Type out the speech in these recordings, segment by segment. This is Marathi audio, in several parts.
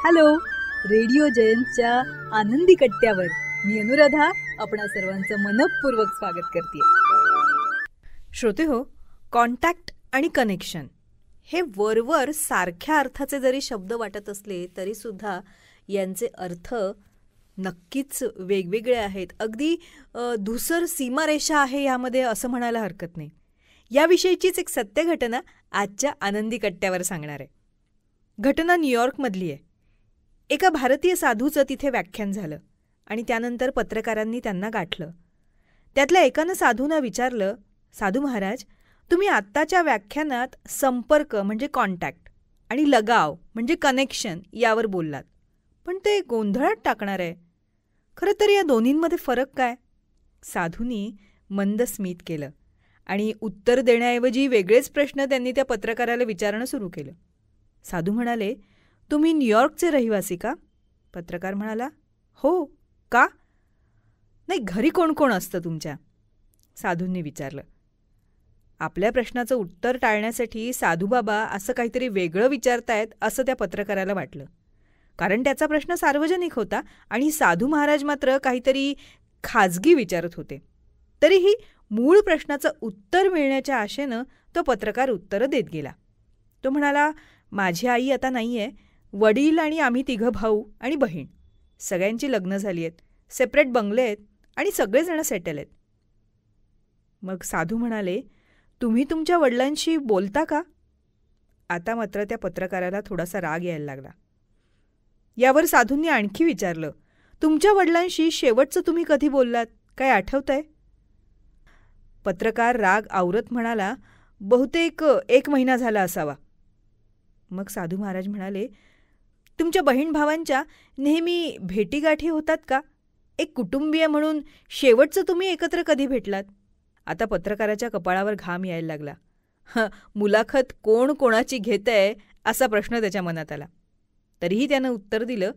हॅलो, रेडिओ जयंतच्या आनंदी कट्ट्यावर मी अनुराधा आपणा सर्वांचं मनपूर्वक स्वागत करते. श्रोते हो, कॉन्टॅक्ट आणि कनेक्शन हे वरवर सारख्या अर्थाचे जरी शब्द वाटत असले तरी सुद्धा यांचे अर्थ नक्कीच वेगवेगळे आहेत. अगदी धूसर सीमारेषा आहे यामध्ये असं म्हणायला हरकत नाही. याविषयीचीच एक सत्य घटना आजच्या आनंदी कट्ट्यावर सांगणार आहे. घटना न्यूयॉर्कमधली आहे. एका भारतीय साधूचं तिथे व्याख्यान झालं आणि त्यानंतर पत्रकारांनी त्यांना गाठलं. त्यातल्या एकानं साधूंना विचारलं, साधू महाराज, तुम्ही आत्ताच्या व्याख्यानात संपर्क म्हणजे कॉन्टॅक्ट आणि लगाव म्हणजे कनेक्शन यावर बोललात, पण ते गोंधळात टाकणार आहे. खरं तर या दोन्हींमध्ये फरक काय? साधूंनी मंद स्मित केलं आणि उत्तर देण्याऐवजी वेगळेच प्रश्न त्यांनी त्या पत्रकाराला विचारणं सुरू केलं. साधू म्हणाले, तुम्ही न्यूयॉर्कचे रहिवासी का? पत्रकार म्हणाला, हो. का? नाही, घरी कोण कोण असतं तुमच्या? साधूंनी विचारलं. आपल्या प्रश्नाचं उत्तर टाळण्यासाठी साधूबाबा असं काहीतरी वेगळं विचारतायत असं त्या पत्रकाराला वाटलं, कारण त्याचा प्रश्न सार्वजनिक होता आणि साधू महाराज मात्र काहीतरी खाजगी विचारत होते. तरीही मूळ प्रश्नाचं उत्तर मिळण्याच्या आशेनं तो पत्रकार उत्तरं देत गेला. तो म्हणाला, माझी आई आता नाही आहे. वडील आणि आम्ही 3 भाऊ आणि बहीण, सगळ्यांची लग्न झाली आहेत, सेपरेट बंगले आहेत आणि सगळेजण सेटल आहेत. मग साधू म्हणाले, तुम्ही तुमच्या वडिलांशी बोलता का? आता मात्र त्या पत्रकाराला थोडासा राग यायला लागला. यावर साधूंनी आणखी विचारलं, तुमच्या वडिलांशी शेवटचं तुम्ही कधी बोललात, काय आठवतंय? पत्रकार राग आवरत म्हणाला, बहुतेक 1 महिना झाला असावा. मग साधू महाराज म्हणाले, तुमच्या बहीण भावांच्या नेहमी भेटीगाठी होतात का? एक कुटुंबीय म्हणून शेवटचं तुम्ही एकत्र कधी भेटलात? आता पत्रकाराच्या कपाळावर घाम यायला लागला. मुलाखत कोण कोणाची घेतंय असा प्रश्न त्याच्या मनात आला. तरीही त्यानं उत्तर दिलं,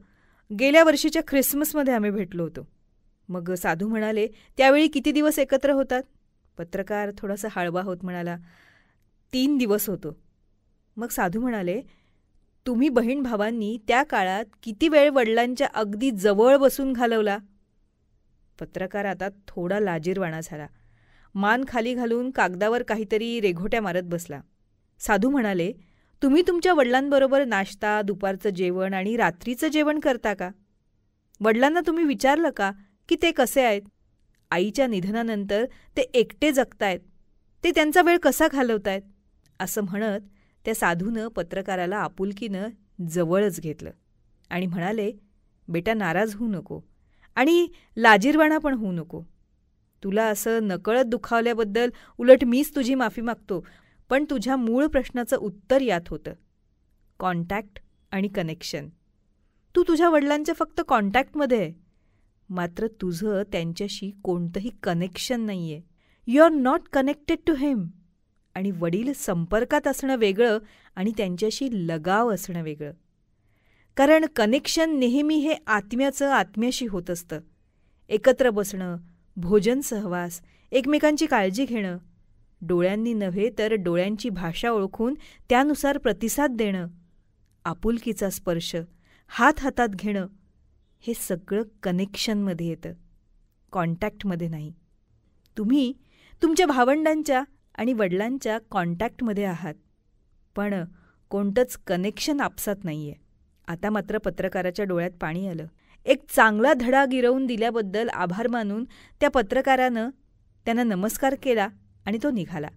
गेल्या वर्षीच्या ख्रिसमसमध्ये आम्ही भेटलो होतो. मग साधू म्हणाले, त्यावेळी किती दिवस एकत्र होतात? पत्रकार थोडासा हळवा होत म्हणाला, 3 दिवस होतो. मग साधू म्हणाले, तुम्ही बहीण भावांनी त्या काळात किती वेळ वडिलांच्या अगदी जवळ बसून घालवला? पत्रकार आता थोडा लाजिरवाणा झाला. मान खाली घालून कागदावर काहीतरी रेघोट्या मारत बसला. साधू म्हणाले, तुम्ही तुमच्या वडिलांबरोबर नाश्ता, दुपारचं जेवण आणि रात्रीचं जेवण करता का? वडिलांना तुम्ही विचारलं का की ते कसे आहेत? आईच्या निधनानंतर ते एकटे जगतायत, ते त्यांचा वेळ कसा घालवतायत? असं म्हणत त्या साधूनं पत्रकाराला आपुलकीनं जवळच घेतलं आणि म्हणाले, बेटा, नाराज होऊ नको आणि लाजिरवाणा पण होऊ नको. तुला असं नकळत दुखावल्याबद्दल उलट मीच तुझी माफी मागतो. पण तुझ्या मूळ प्रश्नाचं उत्तर यात होतं, कॉन्टॅक्ट आणि कनेक्शन. तू तुझ्या वडिलांच्या फक्त कॉन्टॅक्टमध्ये आहे, मात्र तुझं त्यांच्याशी कोणतंही कनेक्शन नाही आहे. You are not connected to him. आणि वडील संपर्कात असणं वेगळं आणि त्यांच्याशी लगाव असणं वेगळं. कारण कनेक्शन नेहमी हे आत्म्याचं आत्म्याशी होत असतं. एकत्र बसणं, भोजन सहवास, एकमेकांची काळजी घेणं, डोळ्यांनी नव्हे तर डोळ्यांची भाषा ओळखून त्यानुसार प्रतिसाद देणं, आपुलकीचा स्पर्श, हात हातात घेणं, हे सगळं कनेक्शनमध्ये येतं, कॉन्टॅक्टमध्ये नाही. तुम्ही तुमच्या भावंडांच्या आणि वडिलांच्या कॉन्टॅक्टमध्ये आहात, पण कोणतंच कनेक्शन आपसात नाही आहे. आता मात्र पत्रकाराच्या डोळ्यात पाणी आलं. एक चांगला धडा गिरवून दिल्याबद्दल आभार मानून त्या पत्रकारानं त्यांना नमस्कार केला आणि तो निघाला.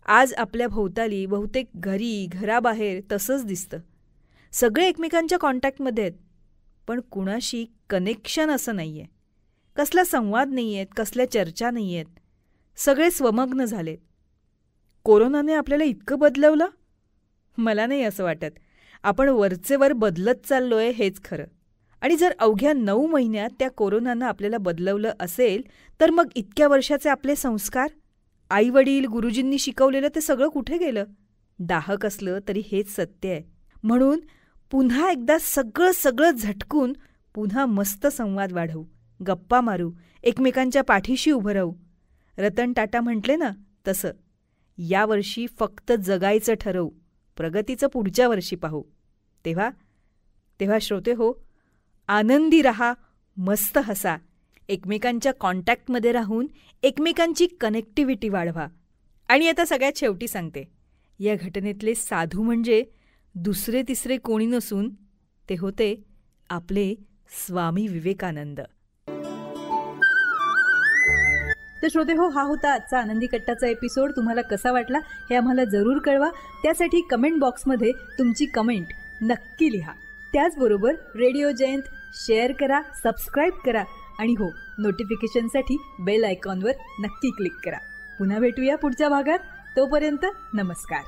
आज आपल्या भोवताली बहुतेक घरी, घराबाहेर तसंच दिसतं. सगळे एकमेकांच्या कॉन्टॅक्टमध्ये आहेत, पण कुणाशी कनेक्शन असं नाही आहे. कसला संवाद नाही आहेत, कसल्या चर्चा नाही आहेत. सगळे स्वमग्न झालेत. कोरोनाने आपल्याला इतकं बदलवलं? मला नाही असं वाटत. आपण वरचेवर बदलत चाललोय हेच खरं. आणि जर अवघ्या 9 महिन्यात त्या कोरोनानं आपल्याला बदलवलं असेल, तर मग इतक्या वर्षाचे आपले संस्कार, आईवडील, गुरुजींनी शिकवलेलं ते सगळं कुठे गेलं? दाहक असलं तरी हेच सत्य आहे. म्हणून पुन्हा एकदा सगळं झटकून पुन्हा मस्त संवाद वाढवू, गप्पा मारू, एकमेकांच्या पाठीशी उभं राहू. रतन टाटा म्हटले ना तसं, यावर्षी फक्त जगायचं ठरवू, प्रगतीचं पुढच्या वर्षी पाहू. तेव्हा तेव्हा श्रोते हो, आनंदी रहा, मस्त हसा, एकमेकांच्या कॉन्टॅक्टमध्ये राहून एकमेकांची कनेक्टिव्हिटी वाढवा. आणि आता सगळ्यात शेवटी सांगते, या घटनेतले साधू म्हणजे दुसरे तिसरे कोणी नसून ते होते आपले स्वामी विवेकानंद. तर श्रोते हो, हा होता आजचा आनंदी कट्टाचा एपिसोड. तुम्हाला कसा वाटला हे आम्हाला जरूर कळवा. त्यासाठी कमेंट बॉक्समध्ये तुमची कमेंट नक्की लिहा. त्याचबरोबर रेडिओ जयंत शेअर करा, सबस्क्राईब करा आणि हो, नोटिफिकेशनसाठी बेल आयकॉनवर नक्की क्लिक करा. पुन्हा भेटूया पुढच्या भागात. तोपर्यंत नमस्कार.